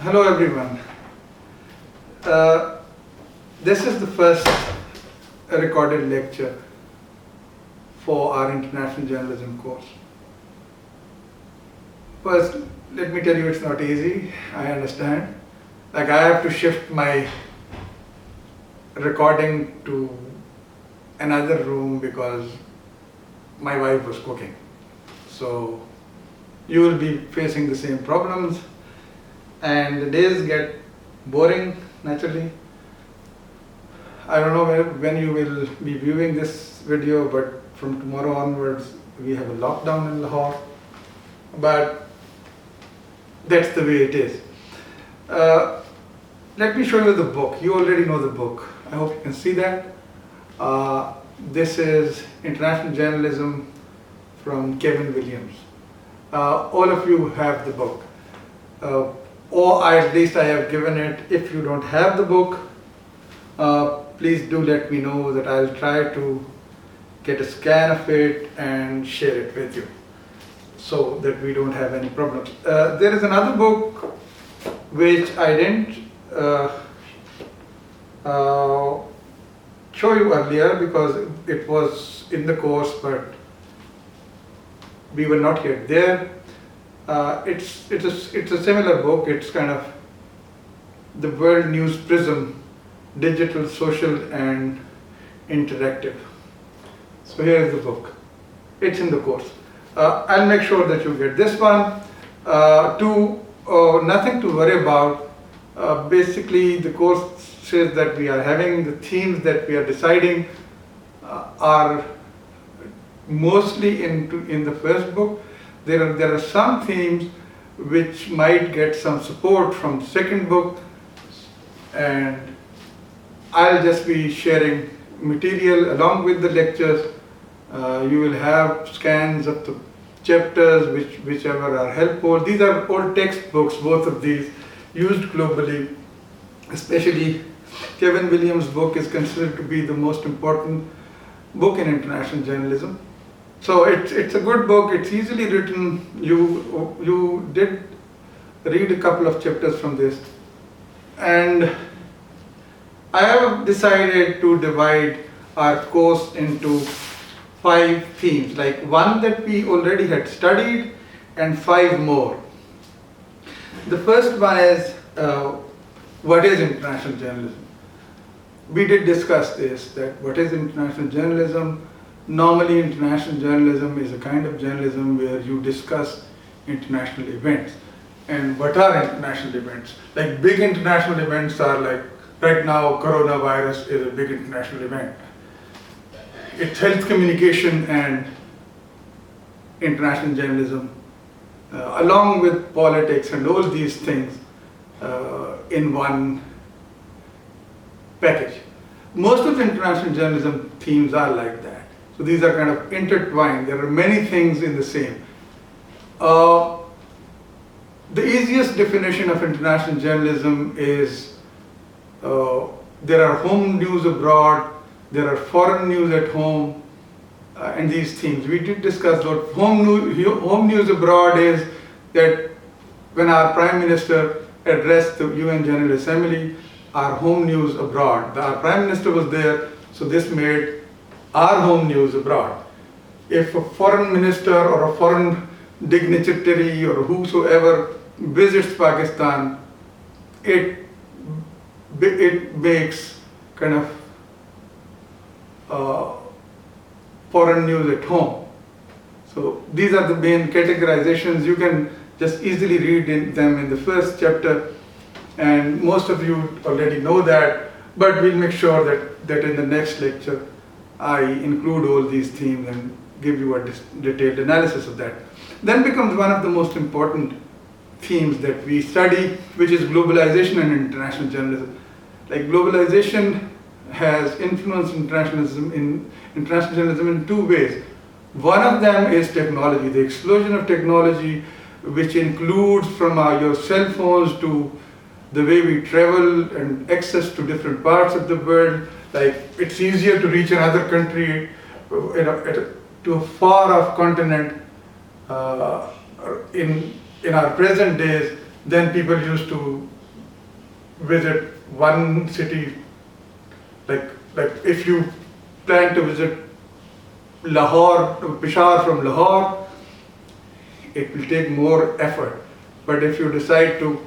Hello everyone. This is the first recorded lecture for our International Journalism course. First, let me tell you it's not easy, I understand. Like I have to shift my recording to another room because my wife was cooking. So you will be facing the same problems and the days get boring naturally. I don't know when you will be viewing this video, but from tomorrow onwards we have a lockdown in Lahore. But that's the way it is. Let me show you the book. You already know the book. I hope you can see that. This is International Journalism from Kevin Williams. All of you have the book. Or at least I have given it. If you don't have the book, please do let me know that I'll try to get a scan of it and share it with you so that we don't have any problems. There is another book which I didn't show you earlier because it was in the course, but we were not yet there. It's a similar book. It's kind of the World News Prism, digital, social, and interactive. So here is the book. It's in the course. I'll make sure that you get this one. Nothing to worry about. Basically, the course says that we are having the themes that we are deciding are mostly in the first book. There are some themes which might get some support from the second book, and I'll just be sharing material along with the lectures. You will have scans of the chapters whichever are helpful. These are old textbooks, both of these, used globally. Especially Kevin Williams' book is considered to be the most important book in international journalism. So it's a good book. It's easily written. You did read a couple of chapters from this, and I have decided to divide our course into 5 themes, like one that we already had studied and 5 more. The first one is what is international journalism? We did discuss this, that what is international journalism? Normally international journalism is a kind of journalism where you discuss international events. And what are international events? Like big international events are like, right now coronavirus is a big international event. It's health communication and international journalism, along with politics and all these things in one package. Most of the international journalism themes are like that. So these are kind of intertwined. There are many things in the same. The easiest definition of international journalism is there are home news abroad, there are foreign news at home, and these themes. We did discuss what home news abroad is, that when our Prime Minister addressed the UN General Assembly, our home news abroad. Our Prime Minister was there, so this made our home news abroad. If a foreign minister or a foreign dignitary or whosoever visits Pakistan, it makes kind of foreign news at home. So these are the main categorizations. You can just easily read them in the first chapter, and most of you already know that, but we'll make sure that in the next lecture I include all these themes and give you a detailed analysis of that. Then becomes one of the most important themes that we study, which is globalization and international journalism. Like globalization has influenced international journalism in 2 ways. One of them is technology, the explosion of technology, which includes from your cell phones to the way we travel and access to different parts of the world. Like it's easier to reach another country, to a far off continent in our present days then people used to visit one city, like if you plan to visit Lahore, Peshawar from Lahore, it will take more effort. But if you decide to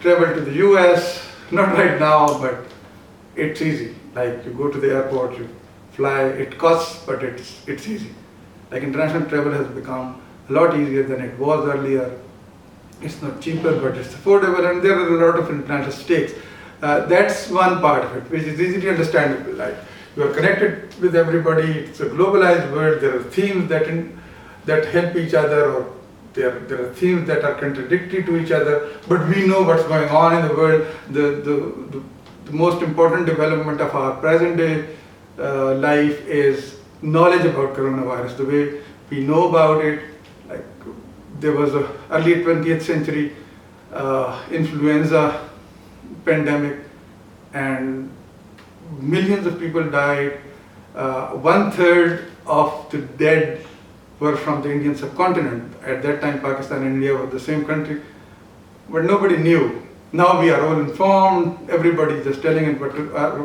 travel to the US, not right now, but it's easy. Like you go to the airport, you fly, it costs, but it's easy. Like international travel has become a lot easier than it was earlier. It's not cheaper, but it's affordable, and there are a lot of international stakes. That's one part of it, which is easily understandable. Like you are connected with everybody. It's a globalized world. There are themes that help each other, or there are themes that are contradictory to each other. But we know what's going on in the world. The most important development of our present day life is knowledge about coronavirus. The way we know about it, like there was a early 20th century influenza pandemic, and millions of people died. 1/3 of the dead were from the Indian subcontinent. At that time, Pakistan and India were the same country, but nobody knew. Now we are all informed. Everybody is just telling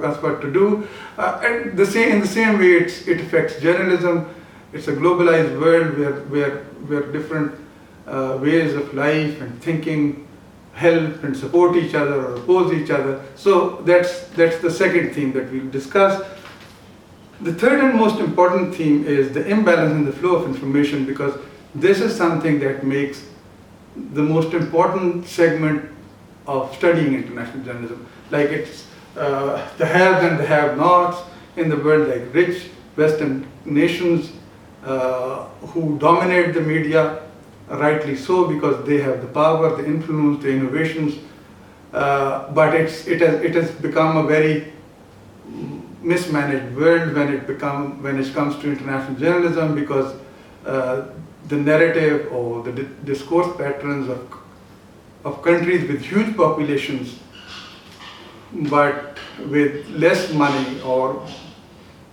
us what to do. And in the same way, it affects journalism. It's a globalized world where different ways of life and thinking help and support each other or oppose each other. So that's the second theme that we'll discuss. The third and most important theme is the imbalance in the flow of information, because this is something that makes the most important segment of studying international journalism. Like it's the haves and the have-nots in the world, like rich Western nations who dominate the media, rightly so, because they have the power, the influence, the innovations. But it has become a very mismanaged world when it comes to international journalism, because the narrative or the discourse patterns of countries with huge populations but with less money or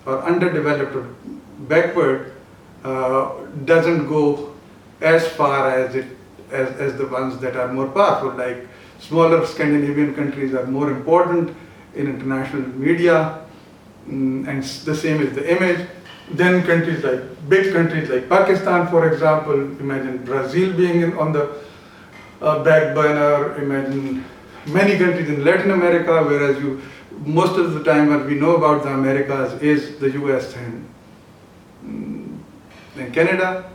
underdeveloped or backward doesn't go as far as the ones that are more powerful. Like smaller Scandinavian countries are more important in international media, and the same is the image. Then big countries like Pakistan, for example, imagine Brazil being on the back burner, imagine many countries in Latin America, whereas most of the time what we know about the Americas is the US and Canada,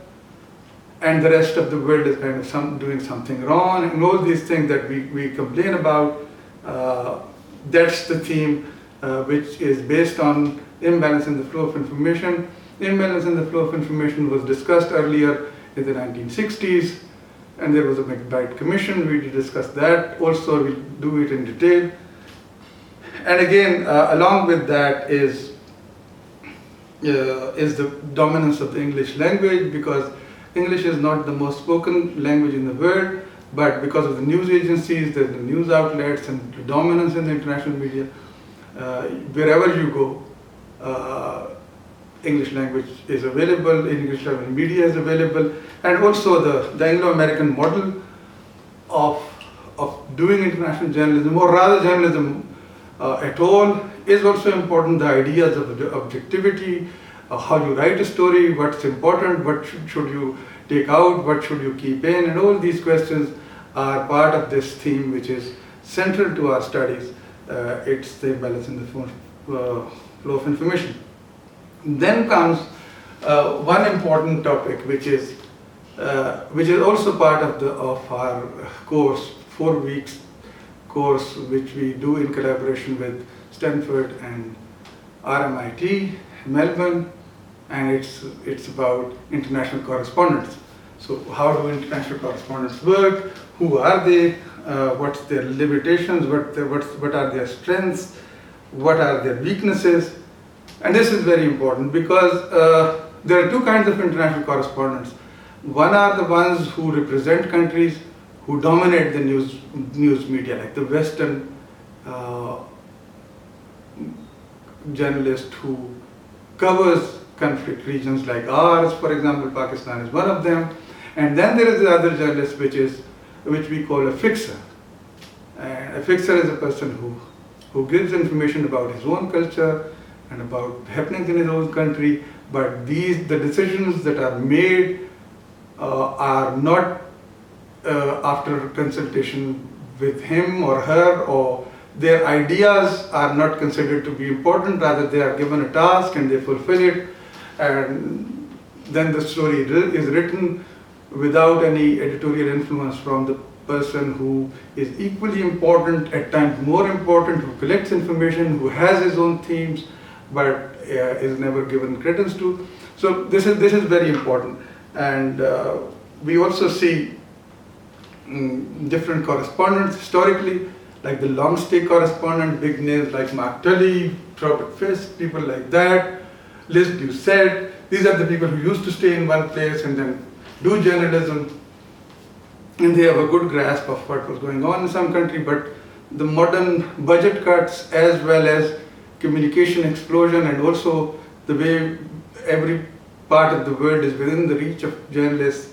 and the rest of the world is kind of doing something wrong, and all these things that we complain about. That's the theme which is based on imbalance in the flow of information. Imbalance in the flow of information was discussed earlier in the 1960s, and there was a McBride Commission. We discussed that. Also, we'll do it in detail. And again, along with that is the dominance of the English language, because English is not the most spoken language in the world, but because of the news agencies, there's the news outlets, and the dominance in the international media, wherever you go, English language is available, English language media is available, and also the Anglo-American model of doing international journalism, or rather journalism at all, is also important. The ideas of objectivity, how you write a story, what's important, what should you take out, what should you keep in, and all these questions are part of this theme, which is central to our studies. It's the imbalance in the flow of information. Then comes one important topic, which is also part of our course, 4 weeks course, which we do in collaboration with Stanford and RMIT, Melbourne, and it's about international correspondence. So how do international correspondents work? Who are they? What's their limitations? What are their strengths? What are their weaknesses? And this is very important, because there are two kinds of international correspondents. One are the ones who represent countries who dominate the news media, like the Western journalist who covers conflict regions like ours. For example, Pakistan is one of them. And then there is the other journalist, which is which we call a fixer. And a fixer is a person who gives information about his own culture and about happenings in his own country, but the decisions that are made are not after consultation with him or her, or their ideas are not considered to be important, rather they are given a task and they fulfill it, and then the story is written without any editorial influence from the person who is equally important, at times more important, who collects information, who has his own themes, but is never given credence to. So this is very important. And we also see different correspondents historically, like the long stay correspondent, big names like Mark Tully, Robert Fisk, people like that, Liz Doucette. These are the people who used to stay in one place and then do journalism, and they have a good grasp of what was going on in some country. But the modern budget cuts, as well as communication explosion, and also the way every part of the world is within the reach of journalists,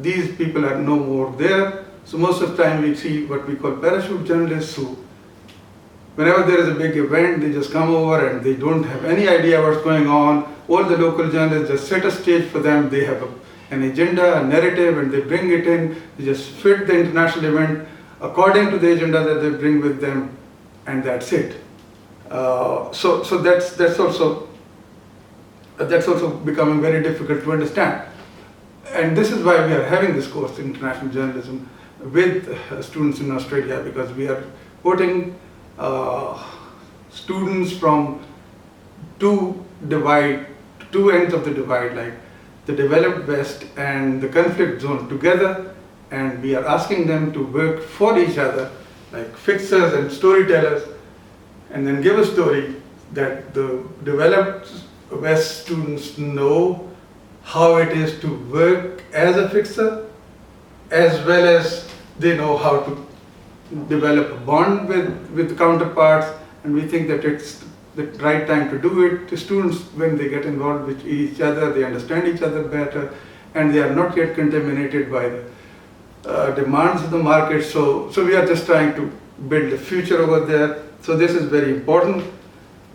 these people are no more there. So most of the time we see what we call parachute journalists, who, whenever there is a big event, they just come over and they don't have any idea what's going on. All the local journalists just set a stage for them. They have an agenda, a narrative, and they bring it in. They just fit the international event according to the agenda that they bring with them, and that's it. So that's also becoming very difficult to understand. And this is why we are having this course, International Journalism, with students in Australia, because we are putting students from two ends of the divide, like the developed West and the conflict zone, together, and we are asking them to work for each other, like fixers and storytellers, and then give a story that the developed West students know how it is to work as a fixer, as well as they know how to develop a bond with counterparts, and we think that it's the right time to do it. The students, when they get involved with each other, they understand each other better, and they are not yet contaminated by the demands of the market. So we are just trying to build a future over there. So this is very important.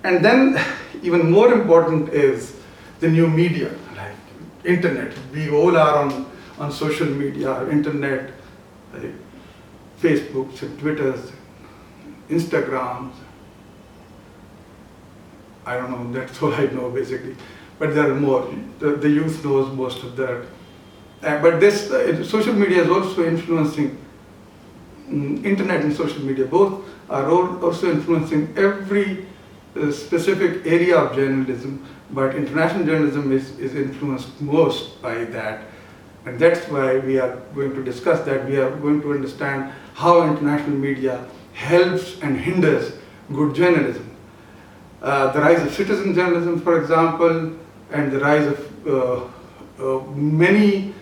And then even more important is the new media, like internet. We all are on social media, internet, like Facebooks and Twitters, Instagrams. I don't know, that's all I know basically. But there are more. The youth knows most of that. But this social media is also influencing, internet and social media both are also influencing every specific area of journalism, but international journalism is influenced most by that. And that's why we are going to discuss that. We are going to understand how international media helps and hinders good journalism. The rise of citizen journalism, for example, and the rise of many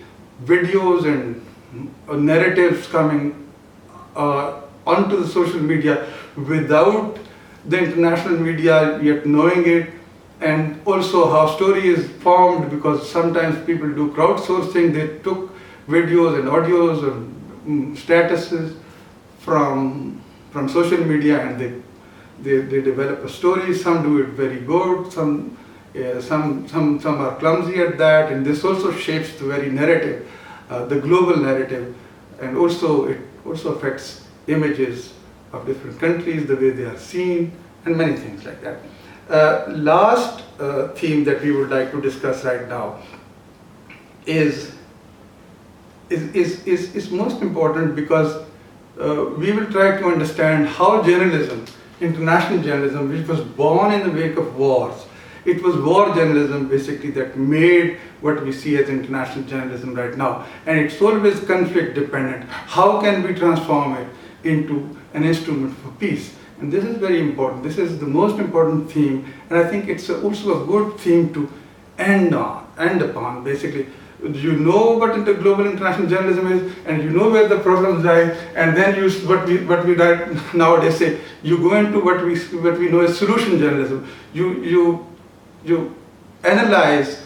videos and narratives coming onto the social media without the international media yet knowing it, and also how story is formed, because sometimes people do crowdsourcing. They took videos and audios and statuses from social media, and they develop a story. Some do it very good, some are clumsy at that, and this also shapes the very narrative, the global narrative, and also it also affects images of different countries, the way they are seen, and many things like that. Last theme that we would like to discuss right now is most important, because we will try to understand how journalism, international journalism, which was born in the wake of wars, it was war journalism basically that made what we see as international journalism right now, and it's always conflict dependent. How can we transform it into an instrument for peace? And this is very important. This is the most important theme, and I think it's also a good theme to end upon. Basically, you know what global international journalism is, and you know where the problems lie, and then what we nowadays say, you go into what we know as solution journalism. You analyze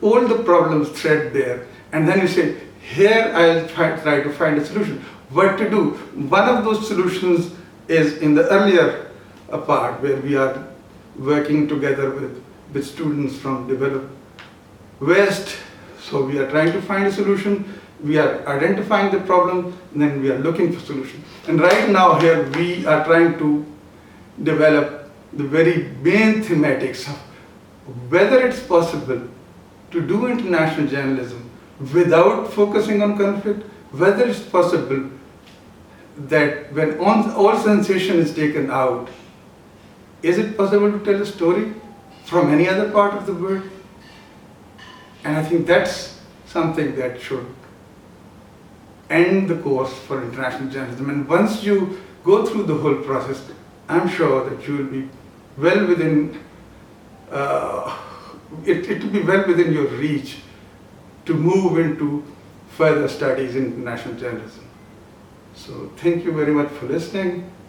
all the problems threadbare, and then you say, Here I'll try to find a solution. What to do? One of those solutions is in the earlier part where we are working together with students from developed West. So we are trying to find a solution. We are identifying the problem, and then we are looking for solution. And right now here we are trying to develop the very main thematics of whether it's possible to do international journalism without focusing on conflict, whether it's possible that when all sensation is taken out, is it possible to tell a story from any other part of the world? And I think that's something that should end the course for international journalism. And once you go through the whole process, I'm sure that you will be well within, it will be well within your reach to move into further studies in international journalism. So thank you very much for listening.